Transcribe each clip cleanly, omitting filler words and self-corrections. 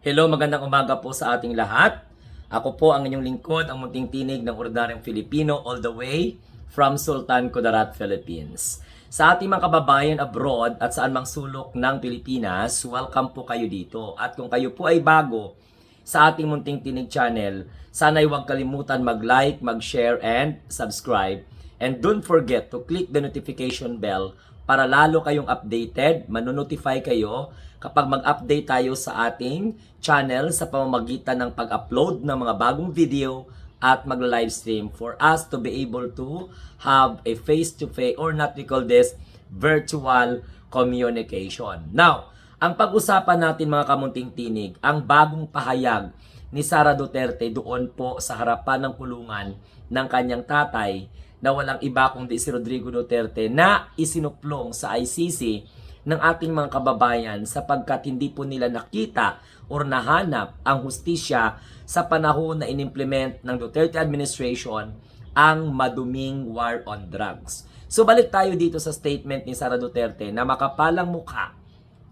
Hello, magandang umaga po sa ating lahat. Ako po ang inyong lingkod, ang munting tinig ng ordinaryong Filipino all the way from Sultan Kudarat, Philippines. Sa ating mga kababayan abroad at saan mang sulok ng Pilipinas, welcome po kayo dito. At kung kayo po ay bago sa ating munting tinig channel, sana'y huwag kalimutan mag-like, mag-share, and subscribe. And don't forget to click the notification bell para lalo kayong updated, manonotify kayo kapag mag-update tayo sa ating channel sa pamamagitan ng pag-upload ng mga bagong video at mag-livestream for us to be able to have a face-to-face or not we call this virtual communication. Now, ang pag-usapan natin mga kamunting tinig, ang bagong pahayag ni Sara Duterte doon po sa harapan ng kulungan ng kanyang tatay na walang iba kundi si Rodrigo Duterte na isinuplong sa ICC ng ating mga kababayan sapagkat hindi po nila nakita or nahanap ang hustisya sa panahon na inimplement ng Duterte administration ang maduming war on drugs. So balik tayo dito sa statement ni Sara Duterte na makapalang mukha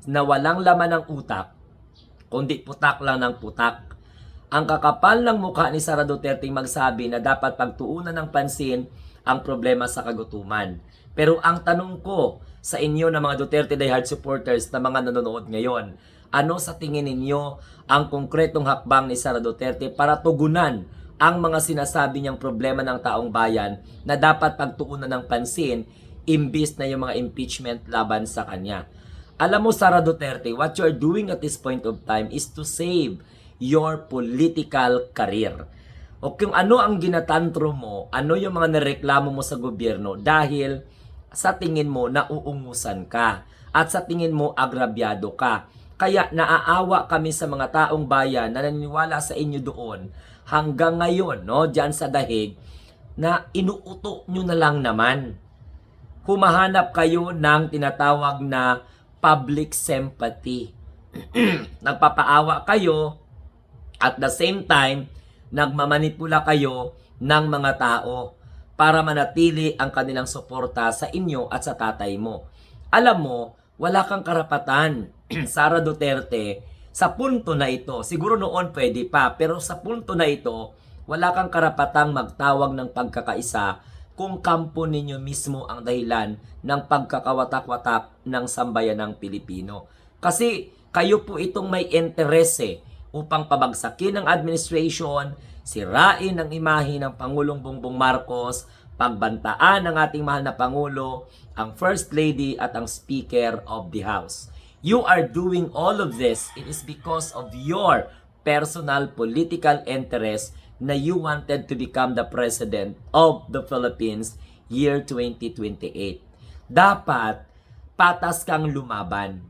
na walang laman ng utak kundi putak lang ng putak. Ang kakapal ng mukha ni Sara Duterte magsabi na dapat pagtuunan ng pansin ang problema sa kagutuman. Pero ang tanong ko sa inyo na mga Duterte diehard supporters na mga nanonood ngayon, ano sa tingin ninyo ang konkretong hakbang ni Sara Duterte para tugunan ang mga sinasabi niyang problema ng taong bayan na dapat pagtuunan ng pansin imbis na yung mga impeachment laban sa kanya? Alam mo Sara Duterte, what you're doing at this point of time is to save your political career. O kung ano ang ginatantro mo, ano yung mga nareklamo mo sa gobyerno dahil sa tingin mo nauungusan ka at sa tingin mo agrabyado ka. Kaya naaawa kami sa mga taong bayan na naniniwala sa inyo doon hanggang ngayon, no, diyan sa dahig, na inuuto nyo na lang naman. Humahanap kayo ng tinatawag na public sympathy. Nagpapaawa kayo at the same time, nagmamanipula kayo ng mga tao para manatili ang kanilang suporta sa inyo at sa tatay mo. Alam mo, wala kang karapatan, Sara Duterte, sa punto na ito. Siguro noon pwede pa, pero sa punto na ito, wala kang karapatang magtawag ng pagkakaisa kung kampo ninyo mismo ang dahilan ng pagkakawatak-watak ng sambayan ng Pilipino. Kasi kayo po itong may interese upang pabagsakin ang administration, sirain ang imahe ng Pangulong Bongbong Marcos, pagbantaan ng ating mahal na Pangulo, ang First Lady at ang Speaker of the House. You are doing all of this, it is because of your personal political interest na you wanted to become the President of the Philippines year 2028. Dapat patas kang lumaban.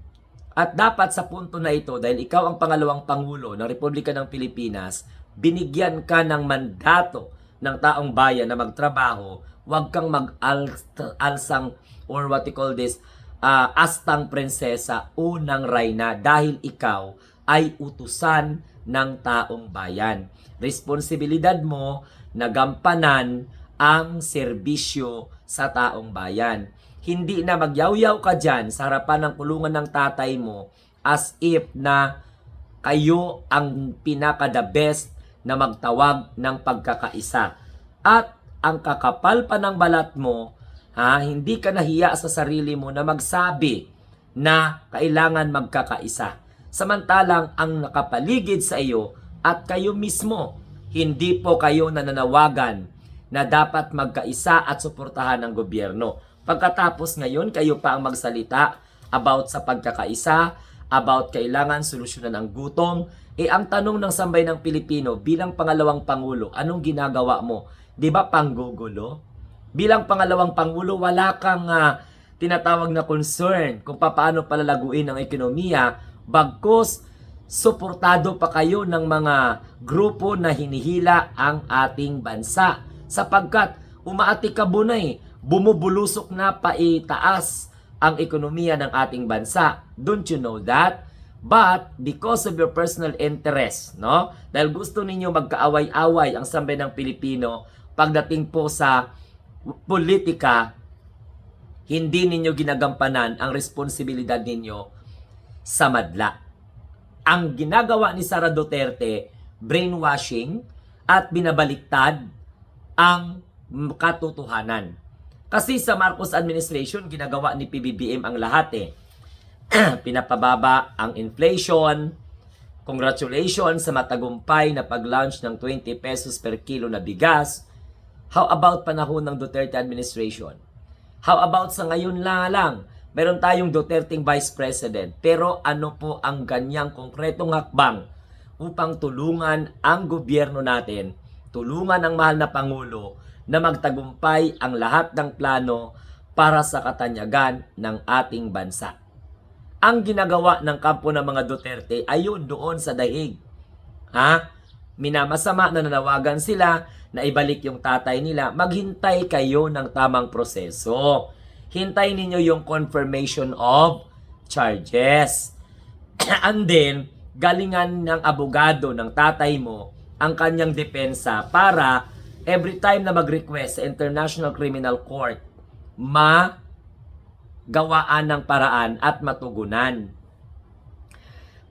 At dapat sa punto na ito, dahil ikaw ang pangalawang Pangulo ng Republika ng Pilipinas, binigyan ka ng mandato ng taong bayan na magtrabaho, huwag kang mag-alsang or what you call this, astang prinsesa, unang reyna dahil ikaw ay utusan ng taong bayan. Responsibilidad mo na gampanan ang serbisyo sa taong bayan. Hindi na magyaw-yaw ka dyan sa harapan ng kulungan ng tatay mo as if na kayo ang pinaka-the best na magtawag ng pagkakaisa. At ang kakapal pa ng balat mo, hindi ka nahiya sa sarili mo na magsabi na kailangan magkakaisa. Samantalang ang nakapaligid sa iyo at kayo mismo, hindi po kayo nananawagan na dapat magkaisa at suportahan ng gobyerno. Pagkatapos ngayon, kayo pa ang magsalita about sa pagkakaisa, about kailangan solusyonan ang gutom. Ang tanong ng sambay ng Pilipino, bilang pangalawang Pangulo, anong ginagawa mo? Di ba panggugulo? Bilang pangalawang Pangulo, wala kang tinatawag na concern kung paano palalaguin ang ekonomiya, bagkus suportado pa kayo ng mga grupo na hinihila ang ating bansa. Sapagkat umaatikabo na bumubulusok na paitaas ang ekonomiya ng ating bansa. Don't you know that? But because of your personal interest, no? Dahil gusto ninyo magkaaway-away ang sambay ng Pilipino pagdating po sa politika, hindi ninyo ginagampanan ang responsibilidad ninyo sa madla. ang ginagawa ni Sara Duterte, brainwashing at binabaliktad ang katotohanan. Kasi sa Marcos administration, ginagawa ni PBBM ang lahat eh. Pinapababa ang inflation. Congratulations sa matagumpay na pag-launch ng 20 pesos per kilo na bigas. How about panahon ng Duterte administration? How about sa ngayon lang? Meron tayong Duterteng Vice President. Pero ano po ang ganyang konkretong hakbang upang tulungan ang gobyerno natin, tulungan ang mahal na Pangulo na magtagumpay ang lahat ng plano para sa katanyagan ng ating bansa. Ang ginagawa ng kampo ng mga Duterte ayun doon sa dahig. Minamasama na nanawagan sila na ibalik yung tatay nila. Maghintay kayo ng tamang proseso. Hintay ninyo yung confirmation of charges. And then, galingan ng abogado ng tatay mo ang kanyang depensa para every time na mag-request sa International Criminal Court, magawaan ng paraan at matugunan.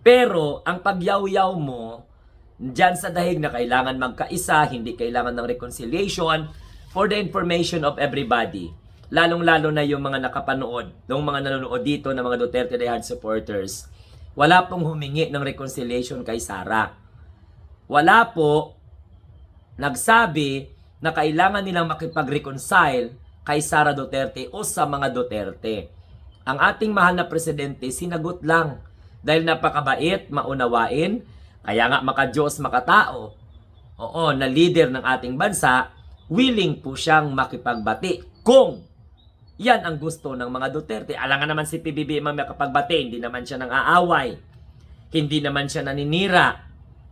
Pero, ang pagyaw-yaw mo, dyan sa dahig na kailangan magkaisa, hindi kailangan ng reconciliation, for the information of everybody, lalong-lalo na yung mga nakapanood, yung mga nanonood dito ng mga Duterte Diehard supporters, wala pong humingi ng reconciliation kay Sara. Wala po nagsabi na kailangan nilang makipag-reconcile kay Sara Duterte o sa mga Duterte. Ang ating mahal na presidente sinagot lang dahil napakabait, maunawain, kaya nga maka-Diyos, makatao, na leader ng ating bansa, willing po siyang makipagbati kung yan ang gusto ng mga Duterte. Alangan naman si PBBM makapagbati, hindi naman siya nang aaway, hindi naman siya naninira,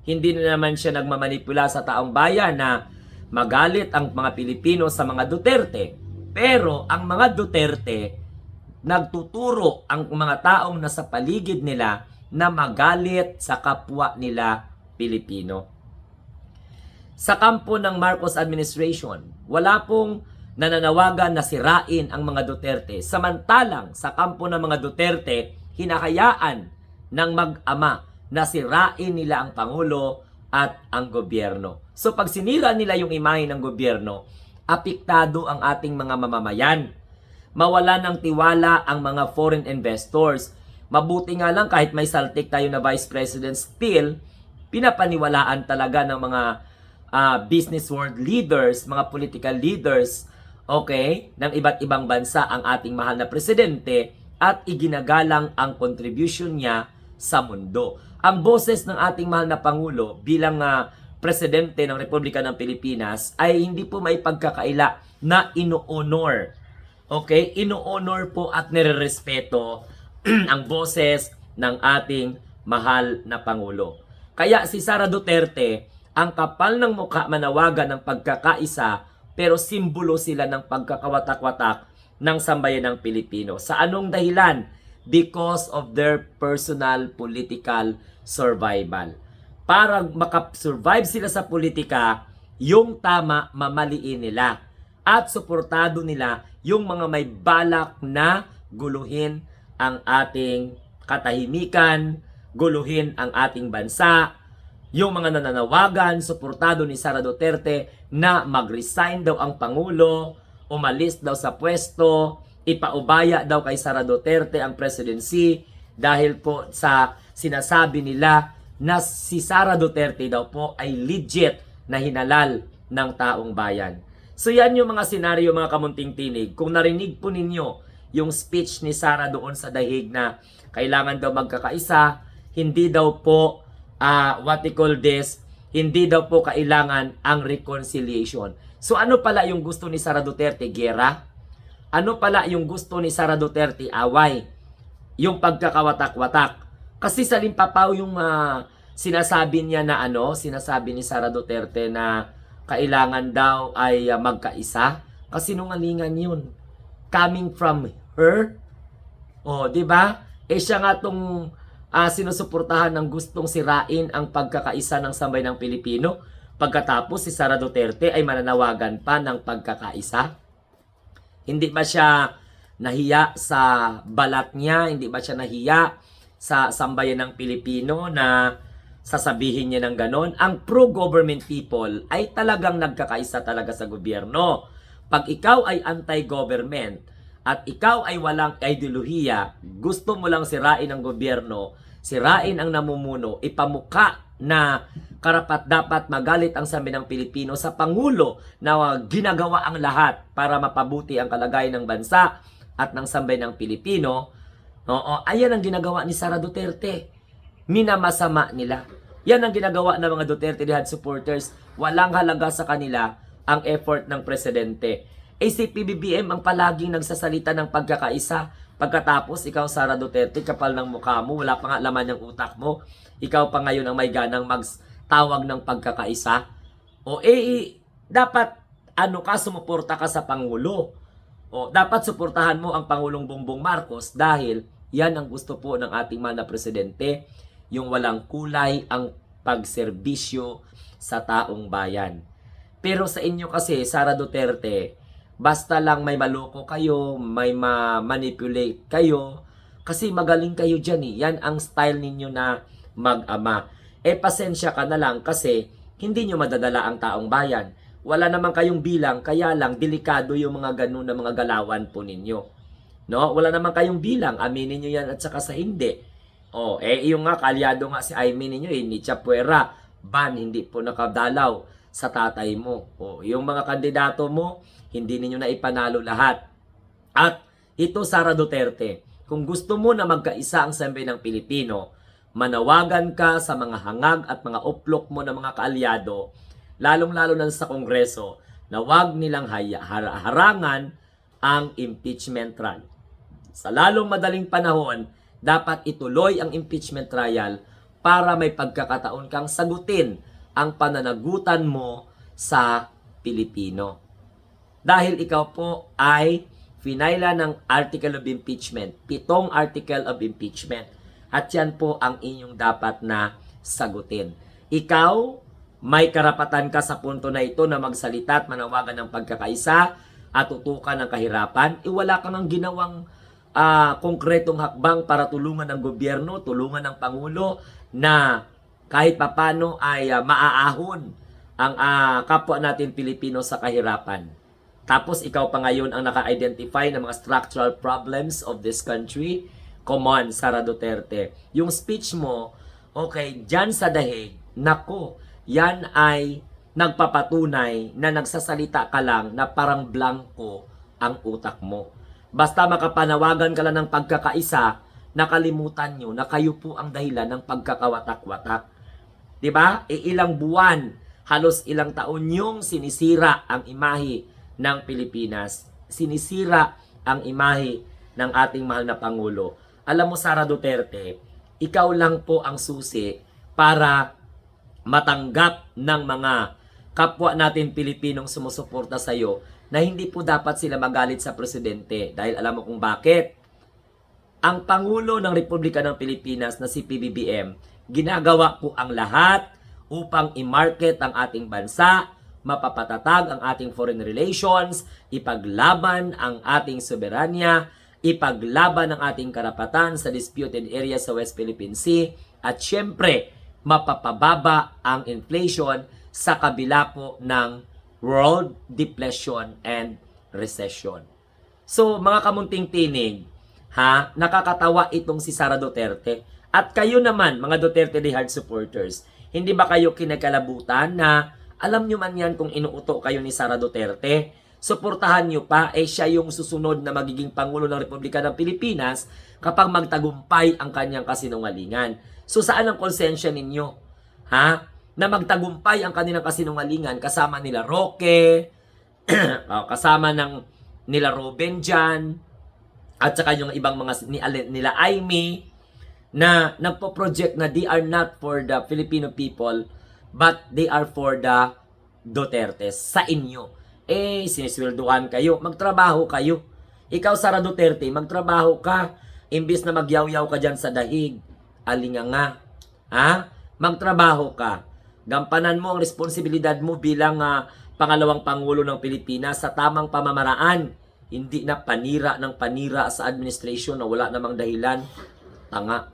hindi naman siya nagmamanipula sa taong bayan na magalit ang mga Pilipino sa mga Duterte. Pero ang mga Duterte, nagtuturo ang mga taong nasa paligid nila na magalit sa kapwa nila Pilipino. Sa kampo ng Marcos administration, wala pong nananawagan na sirain ang mga Duterte. Samantalang sa kampo ng mga Duterte, hinahayaan ng mag-ama na sirain nila ang Pangulo at ang gobyerno. So pag sinira nila yung imahe ng gobyerno, apektado ang ating mga mamamayan. Mawala ng tiwala ang mga foreign investors. Mabuti nga lang kahit may saltik tayo na Vice President, still, pinapaniwalaan talaga ng mga business world leaders, mga political leaders, ng iba't ibang bansa ang ating mahal na presidente at iginagalang ang contribution niya sa mundo. Ang boses ng ating mahal na Pangulo bilang presidente ng Republika ng Pilipinas ay hindi po may pagkakaila na ino-honor. Ino-honor po at nire-respeto ang boses ng ating mahal na Pangulo. Kaya si Sara Duterte, ang kapal ng mukha manawagan ng pagkakaisa, pero simbolo sila ng pagkakawatak-watak ng sambayan ng Pilipino. Sa anong dahilan? Because of their personal political survival. Para makasurvive sila sa politika, yung tama mamaliin nila. At suportado nila yung mga may balak na guluhin ang ating katahimikan, guluhin ang ating bansa. Yung mga nananawagan, suportado ni Sara Duterte na mag-resign daw ang Pangulo, umalis daw sa pwesto, ipaubaya daw kay Sara Duterte ang presidency dahil po sa sinasabi nila na si Sara Duterte daw po ay legit na hinalal ng taong bayan. So yan yung mga senaryo, mga kamunting tinig. Kung narinig po ninyo yung speech ni Sara doon sa dahig na kailangan daw magkakaisa, hindi daw po hindi daw po kailangan ang reconciliation. So ano pala yung gusto ni Sara Duterte? Gera? Ano pala yung gusto ni Sara Duterte? Away. Yung pagkakawatak-watak. Kasi sa limpapaw yung sinasabi niya na sinasabi ni Sara Duterte na kailangan daw ay magkaisa. Kasi nungalingan yun. Coming from her. Di ba? Siya nga tong sinusuportahan ng gustong sirain ang pagkakaisa ng sambayan ng Pilipino. Pagkatapos si Sara Duterte ay mananawagan pa ng pagkakaisa. Hindi ba siya nahiya sa balat niya? Hindi ba siya nahiya sa sambayan ng Pilipino na sasabihin niya ng ganon. Ang pro-government people ay talagang nagkakaisa talaga sa gobyerno. Pag ikaw ay anti-government at ikaw ay walang ideolohiya, gusto mo lang sirain ang gobyerno, sirain ang namumuno, ipamuka na karapat-dapat magalit ang sambayan ng Pilipino sa Pangulo na ginagawa ang lahat para mapabuti ang kalagayan ng bansa at ng sambayan ng Pilipino. Oo, ayan ang ginagawa ni Sara Duterte. Minamasama nila. Yan ang ginagawa ng mga Duterte Dihad supporters. Walang halaga sa kanila ang effort ng presidente. Eh si PBBM ang palaging nagsasalita ng pagkakaisa. Pagkatapos, ikaw Sara Duterte, kapal ng mukha mo, wala pa nga laman yung utak mo. Ikaw pa ngayon ang may ganang magtawag ng pagkakaisa. O dapat sumuporta ka sa Pangulo. O dapat suportahan mo ang Pangulong Bongbong Marcos dahil yan ang gusto po ng ating mga presidente, yung walang kulay ang pagserbisyo sa taong bayan. Pero sa inyo kasi, Sara Duterte, basta lang may maloko kayo, may ma-manipulate kayo, kasi magaling kayo dyan eh. Yan ang style ninyo na mag-ama. Pasensya ka na lang kasi hindi nyo madadala ang taong bayan. Wala naman kayong bilang, kaya lang delikado yung mga ganun na mga galawan po ninyo. No? Wala naman kayong bilang, aminin nyo yan at saka sa hindi. Yung nga, kalyado nga si Aimee ninyo, ni Chapuera, hindi po nakadalaw sa tatay mo. Yung mga kandidato mo, hindi ninyo na ipanalo lahat. At ito, Sara Duterte, kung gusto mo na magkaisa ang sambayan ng Pilipino, manawagan ka sa mga hangag at mga uplok mo ng mga kaalyado, lalong-lalo na sa Kongreso, na wag nilang harangan ang impeachment trial. Sa lalong madaling panahon, dapat ituloy ang impeachment trial para may pagkakataon kang sagutin ang pananagutan mo sa Pilipino. Dahil ikaw po ay finayla ng Article of Impeachment, 7 Article of Impeachment. At yan po ang inyong dapat na sagutin. Ikaw, may karapatan ka sa punto na ito na magsalita at manawagan ng pagkakaisa at tutukan ng kahirapan. Wala ka nang ginawang konkretong hakbang para tulungan ng gobyerno, tulungan ng Pangulo na kahit papano ay maaahon ang kapwa natin Pilipino sa kahirapan. Tapos ikaw pa ngayon ang naka-identify ng mga structural problems of this country. Come on, Sara Duterte. Yung speech mo, okay, dyan sa dahig, nako, yan ay nagpapatunay na nagsasalita ka lang na parang blanco ang utak mo. Basta makapanawagan ka lang ng pagkakaisa, nakalimutan nyo na kayo po ang dahilan ng pagkakawatak-watak. Diba? Ilang buwan, halos ilang taon yung sinisira ang imahe ng Pilipinas. Sinisira ang imahe ng ating mahal na Pangulo. Alam mo, Sara Duterte, ikaw lang po ang susi para matanggap ng mga kapwa natin Pilipinong sumusuporta sa iyo na hindi po dapat sila magalit sa presidente. Dahil alam mo kung bakit? Ang Pangulo ng Republika ng Pilipinas na si PBBM, ginagawa po ang lahat upang i-market ang ating bansa, mapapatatag ang ating foreign relations, ipaglaban ang ating soberanya, ipaglaban ang ating karapatan sa disputed area sa West Philippine Sea, at syempre, mapapababa ang inflation sa kabila po ng world deflation and recession. So, mga kamunting tinig, nakakatawa itong si Sara Duterte. At kayo naman, mga Duterte Dihad supporters, hindi ba kayo kinakalabutan na alam nyo man yan kung inuuto kayo ni Sara Duterte, suportahan nyo pa, siya yung susunod na magiging Pangulo ng Republika ng Pilipinas kapag magtagumpay ang kanyang kasinungalingan. So saan ang konsensya ninyo? Na magtagumpay ang kanilang kasinungalingan kasama nila Roque, kasama nila Ruben dyan, at saka yung ibang mga nila Aimee, na nagpo-project na they are not for the Filipino people, but they are for the Duterte. Sa inyo. Sinisweldohan kayo. Magtrabaho kayo. Ikaw, Sara Duterte, magtrabaho ka. Imbis na magyaw-yaw ka dyan sa dahig. Alinganga. Magtrabaho ka. Gampanan mo ang responsibilidad mo bilang pangalawang Pangulo ng Pilipinas sa tamang pamamaraan. Hindi na panira ng panira sa administration na wala namang dahilan. Tanga.